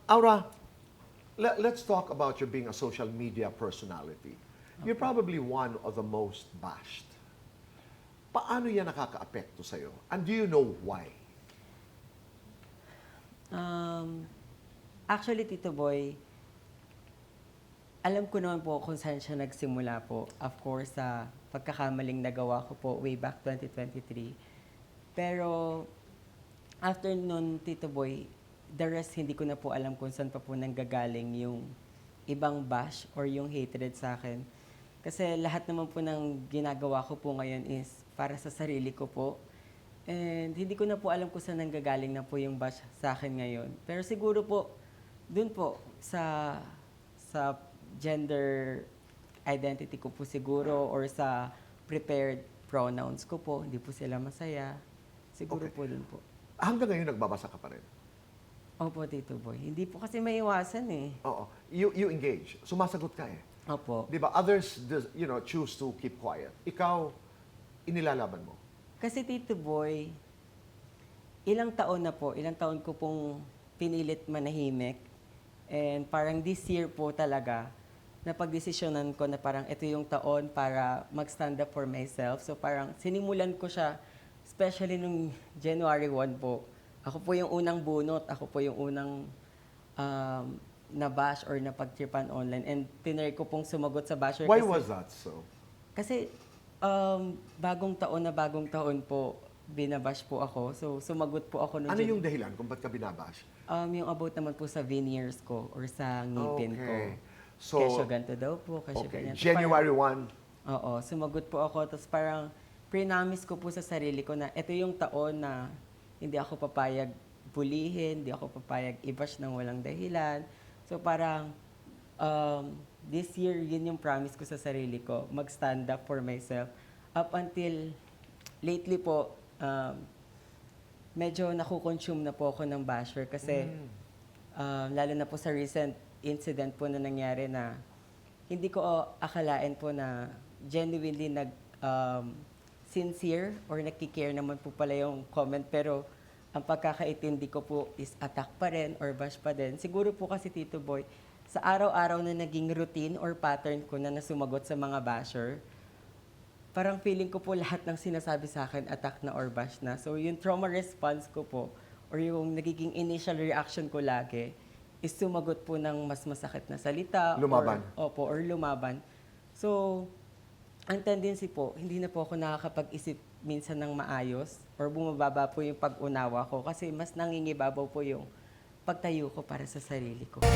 Aura, let's talk about you being a social media personality. You're probably one of the most bashed. Paano yan nakaka-apekto sa'yo? And do you know why? Actually, Tito Boy, alam ko naman po kung saan siya nagsimula po. Of course, sa pagkakamaling nagawa ko po way back 2023. Pero, after nun, Tito Boy, the rest, hindi ko na po alam kung saan pa po nanggagaling yung ibang bash or yung hatred sa akin. Kasi lahat naman po ng ginagawa ko po ngayon is para sa sarili ko po. And hindi ko na po alam kung saan nanggagaling na po yung bash sa akin ngayon. Pero siguro po, dun po, sa gender identity ko po siguro or sa prepared pronouns ko po, hindi po sila masaya. Siguro Okay. po dun po. Hanggang ngayon, nagbabasa ka pa rin? Opo, Tito Boy. Hindi po kasi maiwasan eh. Oo. You engage. Sumasagot ka eh. Opo. Di ba? Others, choose to keep quiet. Ikaw, inilalaban mo. Kasi Tito Boy, ilang taon ko pong pinilit manahimik. And parang this year po talaga, napagdesisyonan ko na parang ito yung taon para mag-stand up for myself. So parang sinimulan ko siya, especially nung January 1 po. Ako po yung unang bunot, ako po yung unang na-bash or napag-tripan online. And tinry ko pong sumagot sa basher. Why kasi, was that so? Kasi bagong taon po, binabash po ako. So sumagot po ako nung Ano yung dahilan kung ba't ka binabash? yung about naman po sa veneers ko or sa ngipin ko. So, Kesyo ganito daw po, kesyo okay. ganyan. Tapos January 1, parang, oo, sumagot po ako. Tapos parang pre-promise ko po sa sarili ko na ito yung taon na hindi ako papayag bulihin, hindi ako papayag i-bash ng walang dahilan. So parang this year, yun yung promise ko sa sarili ko, mag-stand up for myself. Up until lately po, medyo nakukonsume na po ako ng basher kasi lalo na po sa recent incident po na nangyari na hindi ko akalain po na genuinely sincere or nagkikare naman po pala yung comment, pero ang pagkakaintindi ko po is attack pa rin or bash pa din. Siguro po kasi Tito Boy, sa araw-araw na naging routine or pattern ko na nasumagot sa mga basher, parang feeling ko po lahat ng sinasabi sa akin attack na or bash na. So yung trauma response ko po or yung nagiging initial reaction ko lagi is sumagot po ng mas masakit na salita. Lumaban. Or lumaban. So, ang tendency po, hindi na po ako nakakapag-isip minsan ng maayos or bumababa po yung pag-unawa ko kasi mas nangingibabaw po yung pagtayo ko para sa sarili ko.